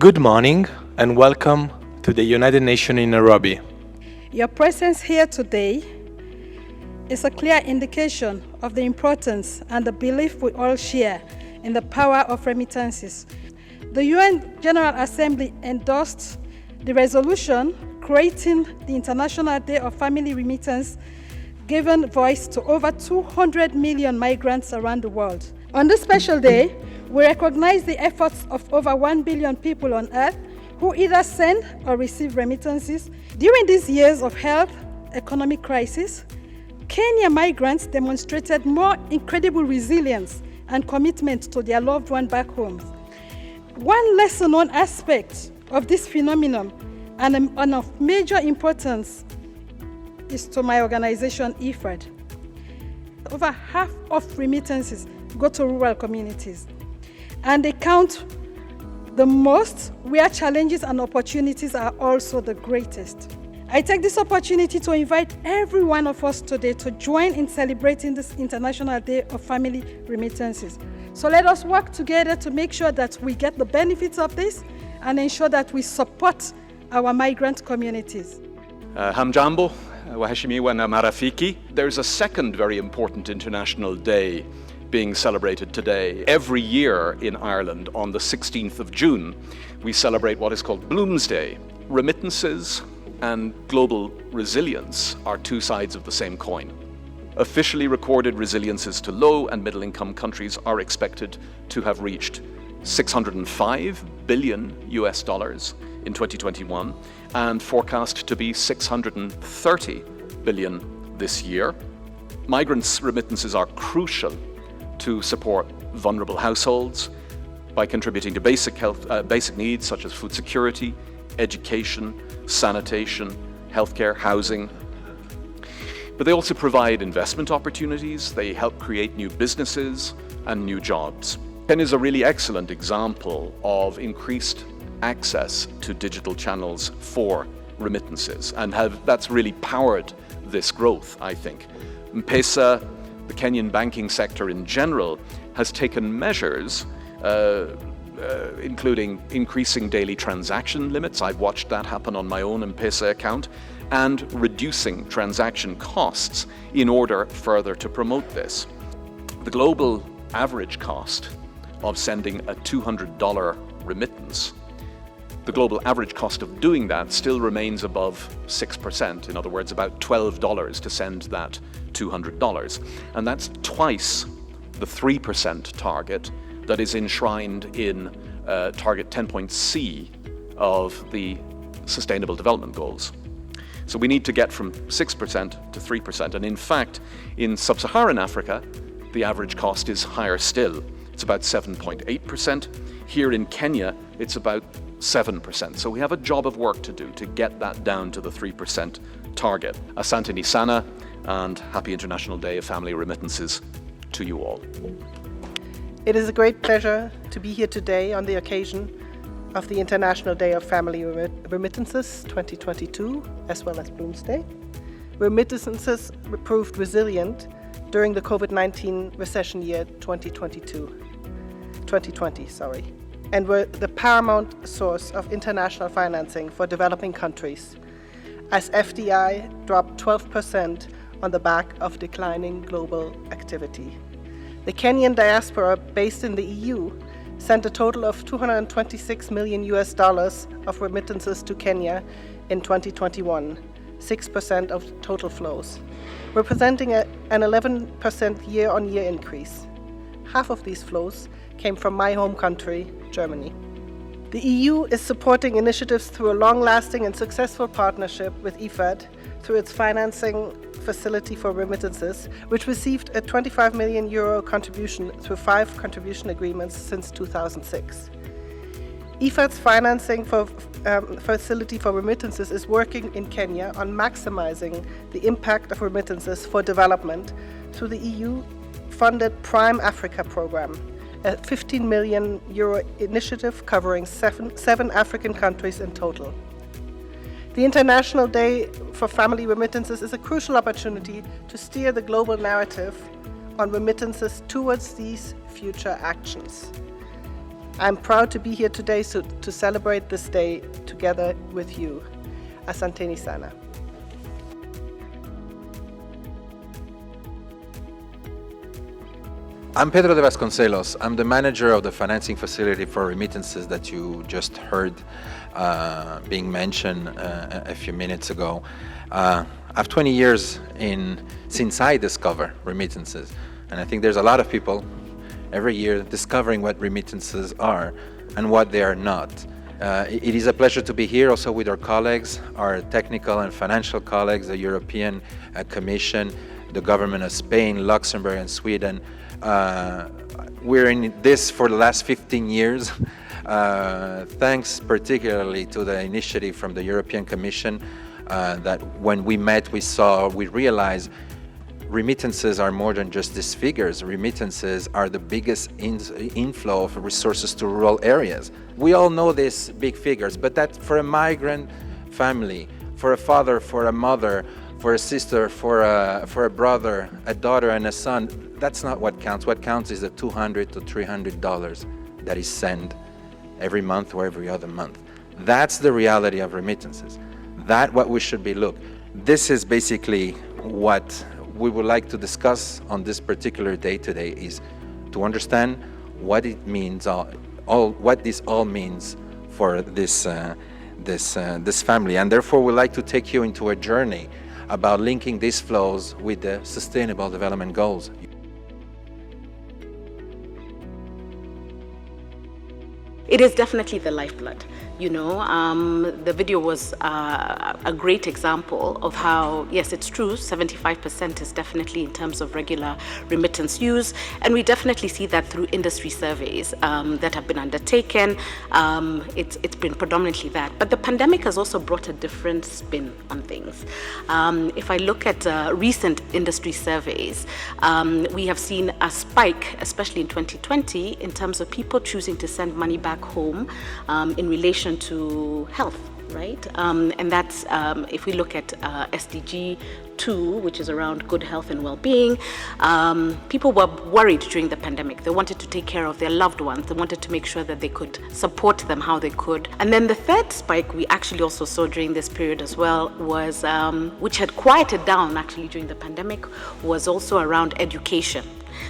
Good morning and welcome to the United Nations in Nairobi. Your presence here today is a clear indication of the importance and the belief we all share in the power of remittances. The UN General Assembly endorsed the resolution creating the International Day of Family Remittance, giving voice to over 200 million migrants around the world. On this special day, we recognize the efforts of over 1 billion people on earth who either send or receive remittances. During these years of health economic crisis, Kenya migrants demonstrated more incredible resilience and commitment to their loved one back home. One lesser-known aspect of this phenomenon and of major importance is to my organization, IDFR. Over half of remittances go to rural communities, and they count the most where challenges and opportunities are also the greatest. I take this opportunity to invite every one of us today to join in celebrating this International Day of Family Remittances. So let us work together to make sure that we get the benefits of this and ensure that we support our migrant communities. Hamjambo, waheshimiwa na marafiki. There's a second very important international day being celebrated today. Every year in Ireland on the 16th of June, we celebrate what is called Bloomsday. Remittances and global resilience are two sides of the same coin. Officially recorded resiliences to low and middle income countries are expected to have reached $605 billion in 2021 and forecast to be $630 billion this year. Migrants' remittances are crucial to support vulnerable households by contributing to basic needs such as food security, education, sanitation, healthcare, housing. But they also provide investment opportunities, they help create new businesses and new jobs. Kenya is a really excellent example of increased access to digital channels for remittances, and that's really powered this growth, I think. M-Pesa, the Kenyan banking sector in general, has taken measures including increasing daily transaction limits. I've watched that happen on my own M-Pesa account, and reducing transaction costs in order further to promote this. The global average cost of sending a $200 remittance, the global average cost of doing that still remains above 6%. In other words, about $12 to send that $200. And that's twice the 3% target that is enshrined in target 10.C of the Sustainable Development Goals. So we need to get from 6% to 3%. And in fact, in sub-Saharan Africa, the average cost is higher still. It's about 7.8%. Here in Kenya, it's about 7%. So we have a job of work to do to get that down to the 3% target. Asante ni sana, and happy International Day of Family Remittances to you all. It is a great pleasure to be here today on the occasion of the International Day of Family Remittances 2022, as well as Bloomsday. Remittances proved resilient during the COVID-19 recession year 2020, and were the paramount source of international financing for developing countries, as FDI dropped 12% on the back of declining global activity. The Kenyan diaspora based in the EU sent a total of $226 million of remittances to Kenya in 2021, 6% of total flows, representing an 11% year-on-year increase. Half of these flows came from my home country, Germany. The EU is supporting initiatives through a long-lasting and successful partnership with IDFR through its financing facility for remittances, which received a €25 million contribution through 5 contribution agreements since 2006. IDFR's financing facility for remittances is working in Kenya on maximizing the impact of remittances for development through the EU-funded Prime Africa program, a €15 million initiative covering seven African countries in total. The International Day for Family Remittances is a crucial opportunity to steer the global narrative on remittances towards these future actions. I'm proud to be here today to celebrate this day together with you. Asanteni sana. I'm Pedro de Vasconcelos. I'm the manager of the financing facility for remittances that you just heard being mentioned a few minutes ago. I have 20 years since I discovered remittances, and I think there's a lot of people every year discovering what remittances are and what they are not. It is a pleasure to be here also with our colleagues, our technical and financial colleagues, the European Commission, the government of Spain, Luxembourg, and Sweden. We're in this for the last 15 years, thanks particularly to the initiative from the European Commission that when we met, we realized remittances are more than just these figures. Remittances are the biggest inflow of resources to rural areas. We all know these big figures, but that for a migrant family, for a father, for a mother, for a sister, for a brother, a daughter, and a son, that's not what counts. What counts is the $200 to $300 that is sent every month or every other month. That's the reality of remittances. That's what we should be This is basically what we would like to discuss on this particular day today, is to understand what it means, what this all means for this family, and therefore we'd like to take you into a journey about linking these flows with the Sustainable Development Goals. It is definitely the lifeblood. The video was a great example of how, yes, it's true, 75% is definitely in terms of regular remittance use, and we definitely see that through industry surveys that have been undertaken. It's been predominantly that, but the pandemic has also brought a different spin on things. If I look at recent industry surveys, we have seen a spike, especially in 2020, in terms of people choosing to send money back home in relation to health, right? And that's, if we look at SDG 2, which is around good health and well-being, people were worried during the pandemic. They wanted to take care of their loved ones. They wanted to make sure that they could support them how they could. And then the third spike we actually also saw during this period as well was, which had quieted down actually during the pandemic, was also around education.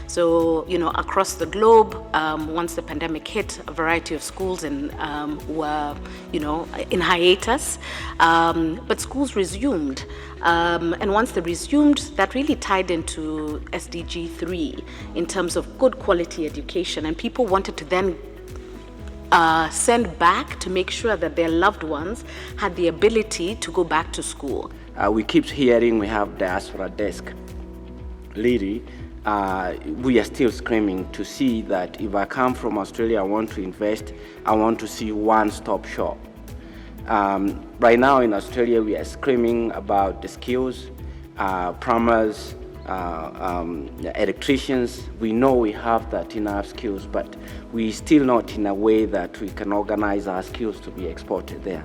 So, across the globe, once the pandemic hit, a variety of schools were, in hiatus, but schools resumed. And once they resumed, that really tied into SDG 3 in terms of good quality education. And people wanted to then send back to make sure that their loved ones had the ability to go back to school. We keep hearing we have diaspora desk. Lady, we are still screaming to see that if I come from Australia, I want to invest, I want to see one-stop shop. Right now in Australia, we are screaming about the skills, plumbers, electricians. We know we have that enough skills, but we still not in a way that we can organize our skills to be exported there.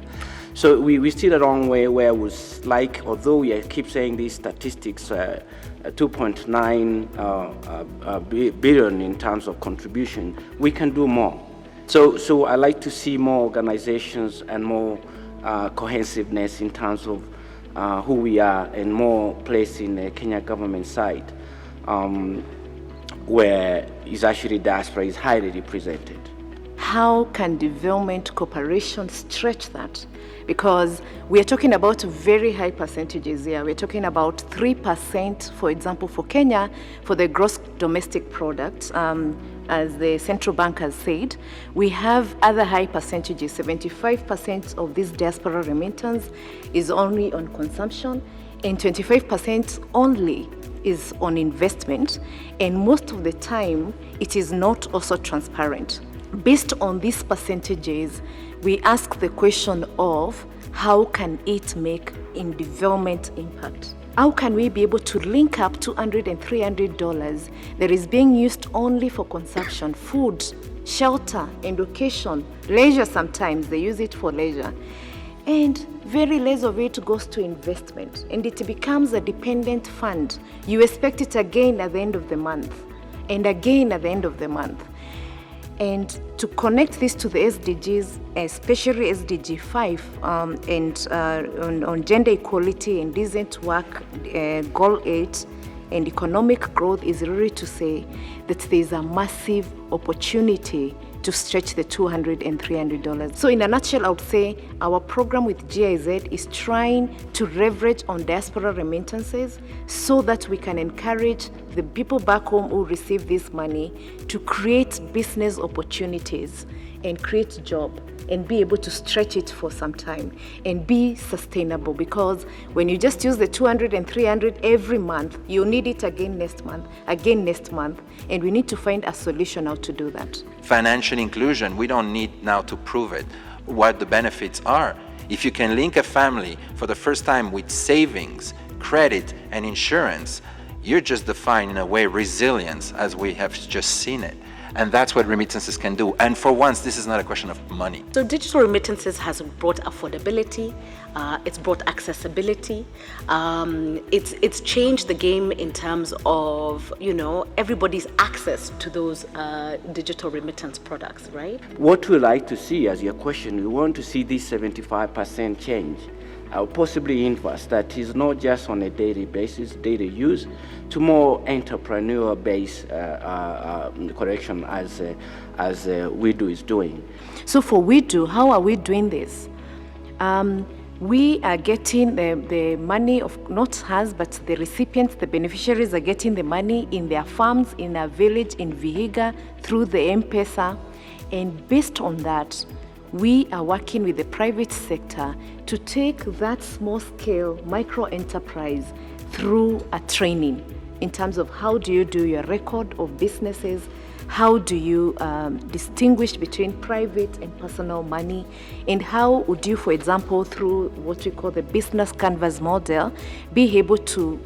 So we still a long way where we like, although we keep saying these statistics, 2.9 billion in terms of contribution, we can do more. So I like to see more organizations and more cohesiveness in terms of who we are, and more place in the Kenya government side, where is actually diaspora is highly represented. How can development cooperation stretch that? Because we are talking about very high percentages here. We're talking about 3%, for example, for Kenya, for the gross domestic product, as the central bank has said. We have other high percentages. 75% of this diaspora remittance is only on consumption, and 25% only is on investment. And most of the time, it is not also transparent. Based on these percentages, we ask the question of how can it make in development impact? How can we be able to link up $200 and $300 that is being used only for consumption, food, shelter, education, leisure sometimes, they use it for leisure, and very less of it goes to investment, and it becomes a dependent fund. You expect it again at the end of the month, and again at the end of the month. And to connect this to the SDGs, especially SDG 5 on gender equality and decent work, Goal 8, and economic growth, is really to say that there's a massive opportunity to stretch the $200 and $300. So in a nutshell, I would say our program with GIZ is trying to leverage on diaspora remittances so that we can encourage the people back home who receive this money to create business opportunities and create jobs and be able to stretch it for some time and be sustainable, because when you just use the 200 and 300 every month, you need it again next month, and we need to find a solution how to do that. Financial inclusion, we don't need now to prove it, what the benefits are. If you can link a family for the first time with savings, credit, and insurance, you're just defining in a way resilience, as we have just seen it. And that's what remittances can do. And for once, this is not a question of money. So digital remittances has brought affordability, it's brought accessibility, it's changed the game in terms of, everybody's access to those digital remittance products, right? What we like to see, as your question, we want to see this 75% change. Possibly inverse, that is not just on a daily basis, daily use, to more entrepreneur-based correction as WeDo is doing. So for WeDo, how are we doing this? We are getting the money of, not us, but the recipients, the beneficiaries are getting the money in their farms, in their village, in Vihiga, through the M-Pesa, and based on that, we are working with the private sector to take that small-scale micro-enterprise through a training in terms of how do you do your record of businesses, how do you distinguish between private and personal money, and how would you, for example, through what we call the business canvas model, be able to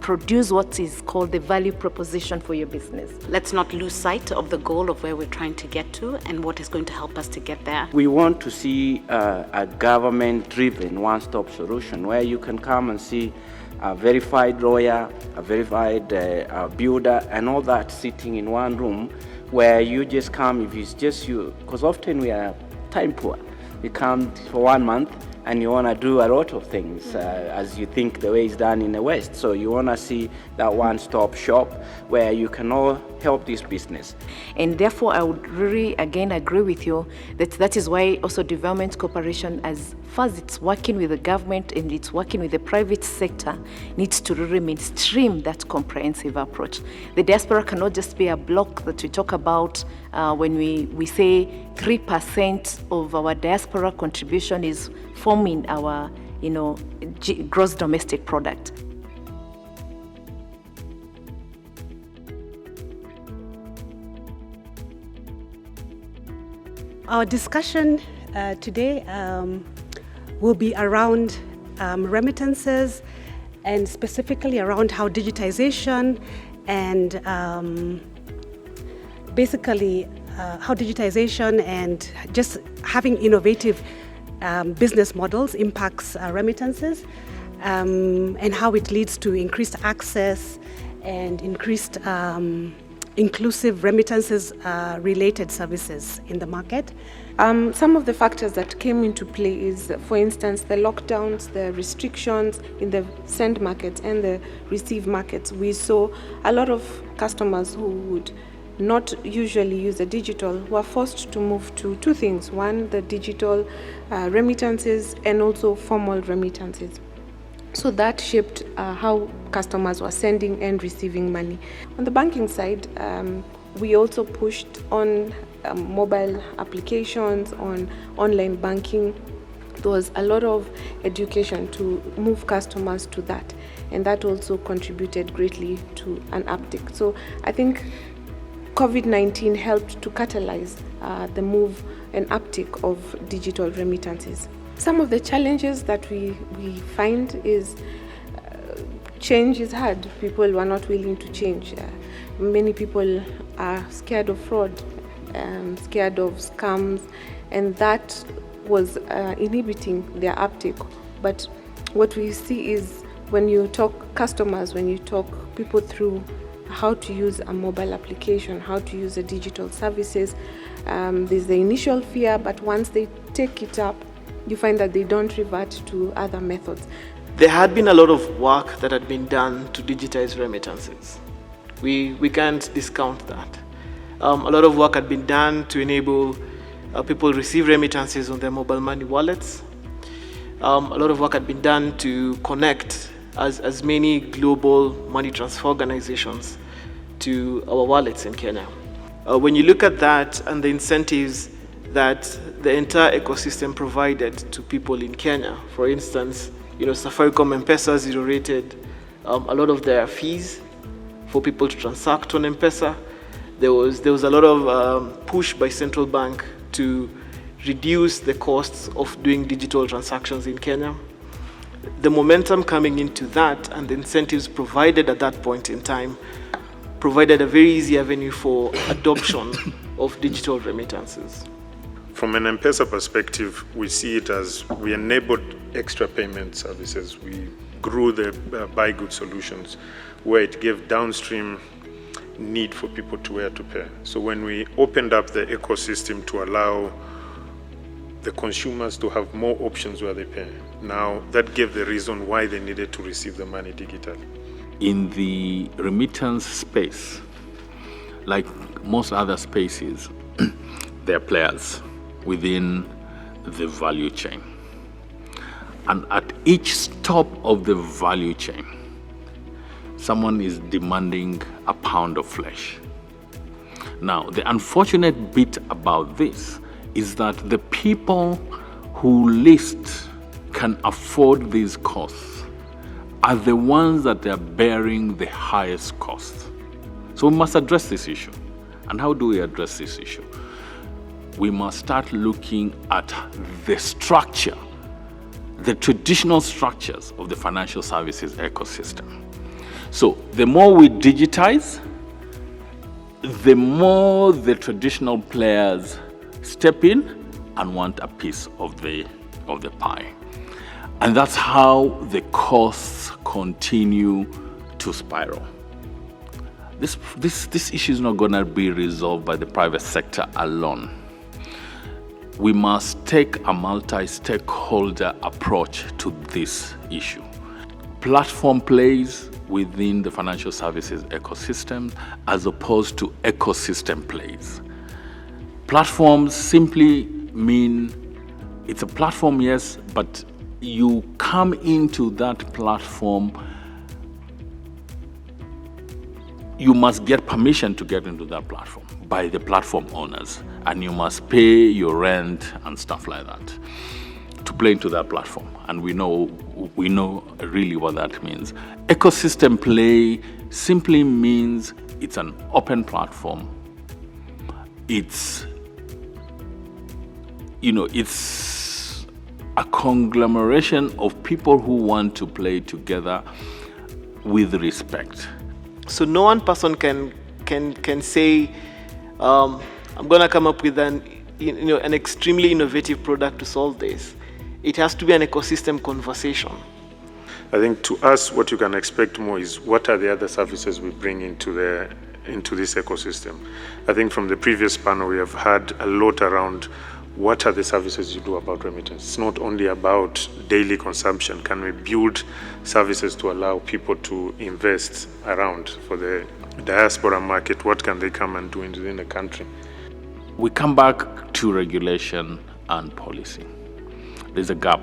produce what is called the value proposition for your business. Let's not lose sight of the goal of where we're trying to get to and what is going to help us to get there. We want to see a government-driven one-stop solution where you can come and see a verified lawyer, a verified builder, and all that sitting in one room where you just come, if it's just you, because often we are time poor. You come for 1 month, and you want to do a lot of things as you think the way it's done in the West. So you want to see that one-stop shop where you can all help this business. And therefore, I would really, again, agree with you that is why also development cooperation, as far as it's working with the government and it's working with the private sector, needs to really mainstream that comprehensive approach. The diaspora cannot just be a block that we talk about when we say 3% of our diaspora contribution is forming our, gross domestic product. Our discussion today will be around remittances, and specifically around how digitization and how digitization and just having innovative business models impacts remittances, and how it leads to increased access and increased inclusive remittances related services in the market. Some of the factors that came into play is, for instance, the lockdowns, the restrictions in the send markets and the receive markets. We saw a lot of customers who would not usually use the digital were forced to move to two things. One, the digital remittances, and also formal remittances. So that shaped how customers were sending and receiving money. On the banking side, we also pushed on mobile applications, on online banking. There was a lot of education to move customers to that, and that also contributed greatly to an uptick. So I think COVID-19 helped to catalyze the move and uptick of digital remittances. Some of the challenges that we find is change is hard. People were not willing to change. Many people are scared of fraud, scared of scams, and that was inhibiting their uptake. But what we see is when you talk customers, when you talk people through how to use a mobile application, how to use the digital services, There's the initial fear, but once they take it up, you find that they don't revert to other methods. There had been a lot of work that had been done to digitize remittances. We can't discount that. A lot of work had been done to enable people receive remittances on their mobile money wallets. A lot of work had been done to connect as many global money transfer organizations to our wallets in Kenya. When you look at that and the incentives that the entire ecosystem provided to people in Kenya, for instance, Safaricom M-Pesa zero-rated a lot of their fees for people to transact on M-Pesa. There was a lot of push by central bank to reduce the costs of doing digital transactions in Kenya. The momentum coming into that and the incentives provided at that point in time provided a very easy avenue for adoption of digital remittances. From an M-Pesa perspective, we see it as we enabled extra payment services. We grew the buy good solutions where it gave downstream need for people to where to pay. So when we opened up the ecosystem to allow the consumers to have more options where they pay, now that gave the reason why they needed to receive the money digitally. In the remittance space, like most other spaces, there are players within the value chain. And at each stop of the value chain, someone is demanding a pound of flesh. Now, the unfortunate bit about this is that the people who least can afford these costs are the ones that are bearing the highest costs. So we must address this issue. And how do we address this issue? We must start looking at the structure, the traditional structures of the financial services ecosystem. So the more we digitize, the more the traditional players step in and want a piece of the pie. And that's how the costs continue to spiral. This issue is not going to be resolved by the private sector alone. We must take a multi-stakeholder approach to this issue. Platform plays within the financial services ecosystem as opposed to ecosystem plays. Platforms simply mean it's a platform, yes, but you come into that platform, you must get permission to get into that platform by the platform owners, and you must pay your rent and stuff like that to play into that platform. And we know really what that means. Ecosystem play simply means it's an open platform. It's a conglomeration of people who want to play together with respect. So no one person can say, I'm going to come up with an extremely innovative product to solve this. It has to be an ecosystem conversation. I think to us, what you can expect more is what are the other services we bring into this ecosystem. I think from the previous panel, we have had a lot around what are the services you do about remittance. It's not only about daily consumption. Can we build services to allow people to invest around for the diaspora market? What can they come and do within the country? We come back to regulation and policy. There's a gap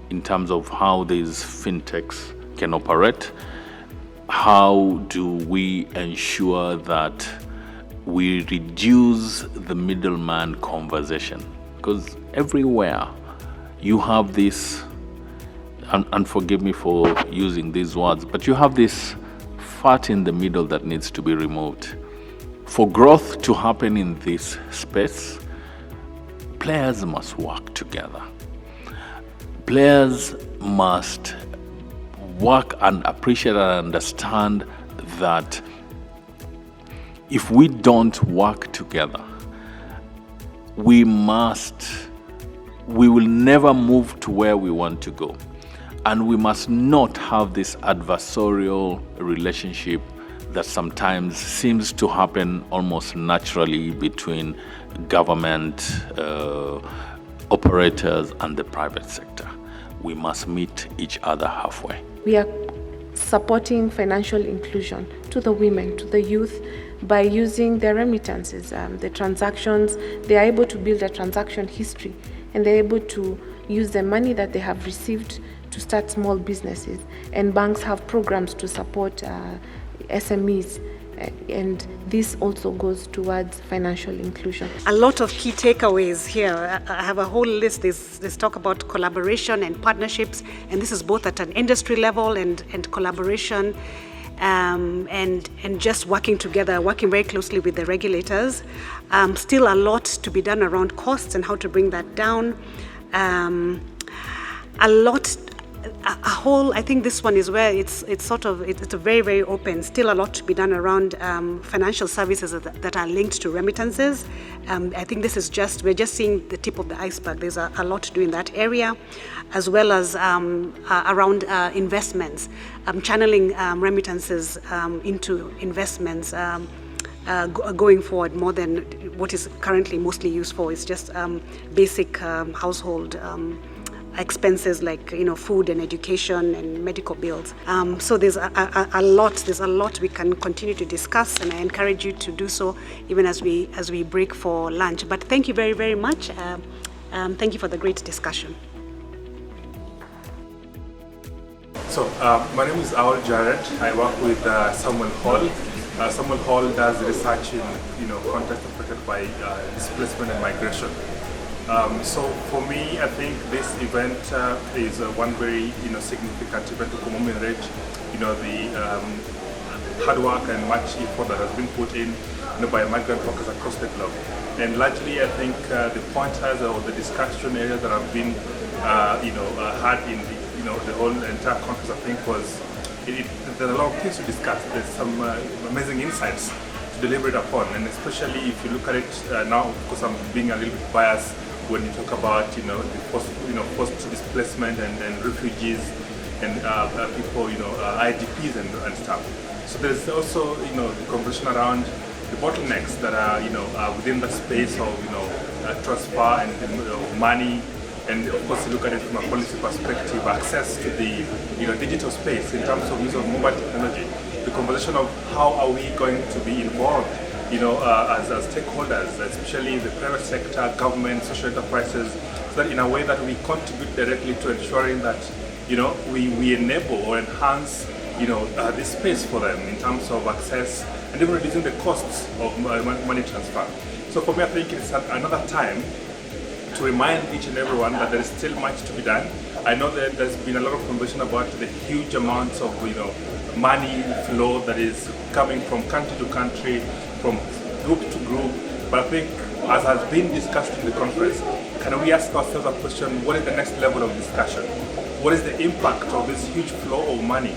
in terms of how these fintechs can operate. How do we ensure that we reduce the middleman conversation? Because everywhere you have this, and forgive me for using these words, but you have this fat in the middle that needs to be removed. For growth to happen in this space, players must work together. Players must work and appreciate and understand that if we don't work together, we will never move to where we want to go. And we must not have this adversarial relationship that sometimes seems to happen almost naturally between government operators and the private sector. We must meet each other halfway. We are supporting financial inclusion to the women, to the youth, by using their remittances, the transactions. They are able to build a transaction history, and they're able to use the money that they have received to start small businesses. And banks have programs to support SMEs, and this also goes towards financial inclusion. A lot of key takeaways here. I have a whole list. There's talk about collaboration and partnerships, and this is both at an industry level and collaboration, and just working together, working very closely with the regulators. Still a lot to be done around costs and how to bring that down. I think this one is where it's a very, very open. Still a lot to be done around financial services that are linked to remittances. I think we're just seeing the tip of the iceberg. There's a lot to do in that area, as well as around investments, channeling remittances into investments. Going forward, more than what is currently mostly used for. It's just basic household expenses like food and education and medical bills. So there's a lot we can continue to discuss, and I encourage you to do so even as we break for lunch. But thank you very, very much. Thank you for the great discussion. So my name is Aul Jared. I work with Samuel Hall. Samuel Hall does research in contexts affected by displacement and migration. So for me, I think this event is one very significant event to commemorate the hard work and much effort that has been put in by migrant workers across the globe. And largely, I think the pointers or the discussion areas that have been had in the whole entire conference, I think there's a lot of things to discuss. There's some amazing insights to deliberate upon, and especially if you look at it now, because I'm being a little bit biased when you talk about the post displacement and refugees and people IDPs and stuff. So there's also the conversation around the bottlenecks that are within the space of transfer and money. And of course, you look at it from a policy perspective, access to the digital space in terms of use of mobile technology. The conversation of how are we going to be involved, as stakeholders, especially the private sector, government, social enterprises, so that in a way that we contribute directly to ensuring that we enable or enhance this space for them in terms of access and even reducing the costs of money transfer. So for me, I think it's another time to remind each and everyone that there is still much to be done. I know that there's been a lot of conversation about the huge amounts of money flow that is coming from country to country, from group to group. But I think, as has been discussed in the conference, can we ask ourselves a question: what is the next level of discussion? What is the impact of this huge flow of money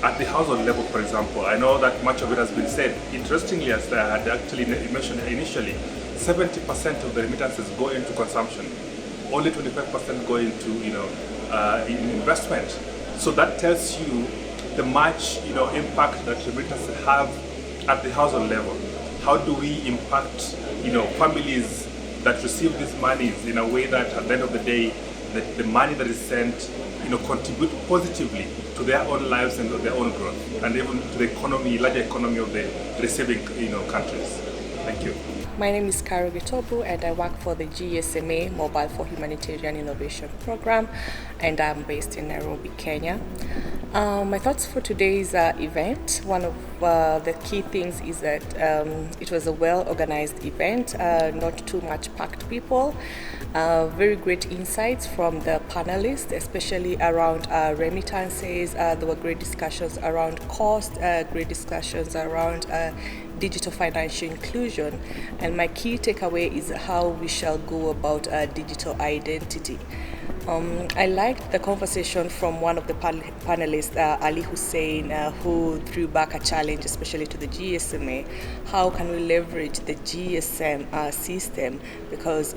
at the household level, for example? I know that much of it has been said. Interestingly, as I had actually mentioned initially, 70% of the remittances go into consumption. Only 25% go into investment. So that tells you the much impact that remittances have at the household level. How do we impact families that receive these monies in a way that at the end of the day the money that is sent contribute positively to their own lives and their own growth, and even to the economy, larger economy of the receiving countries. Thank you. My name is Karo Gitobu, and I work for the GSMA Mobile for Humanitarian Innovation Program, and I'm based in Nairobi, Kenya. My thoughts for today's event, one of the key things is that it was a well-organized event, not too much packed people, very great insights from the panelists, especially around remittances. There were great discussions around cost, great discussions around digital financial inclusion, and my key takeaway is how we shall go about digital identity. I liked the conversation from one of the panelists, Ali Hussein, who threw back a challenge, especially to the GSMA. How can we leverage the GSM system? Because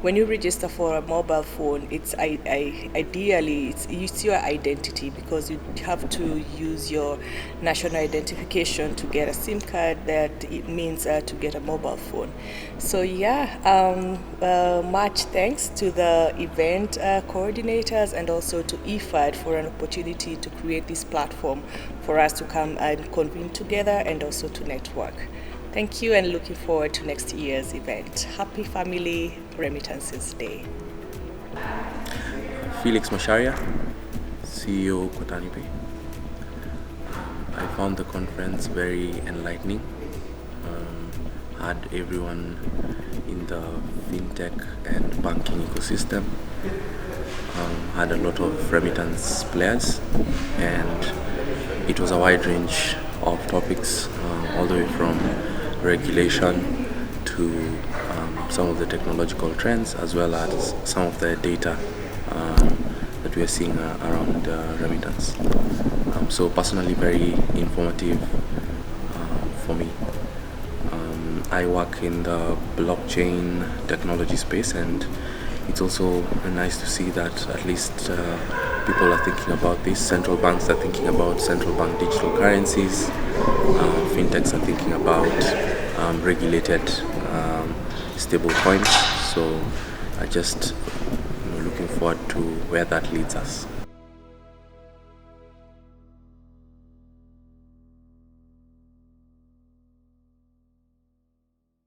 when you register for a mobile phone, it's ideally it's your identity, because you have to use your national identification to get a SIM card. That it means to get a mobile phone. So much thanks to the event coordinators and also to IFAD for an opportunity to create this platform for us to come and convene together and also to network. Thank you, and looking forward to next year's event. Happy Family Remittances Day. Felix Masharia, CEO Kotani Pay. I found the conference very enlightening. Had everyone in the fintech and banking ecosystem. Had a lot of remittance players, and it was a wide range of topics, all the way from regulation to some of the technological trends, as well as some of the data that we are seeing around remittance. So personally, very informative for me. I work in the blockchain technology space, and it's also nice to see that at least people are thinking about this. Central banks are thinking about central bank digital currencies. Fintechs are thinking about regulated stable coins. So I just looking forward to where that leads us.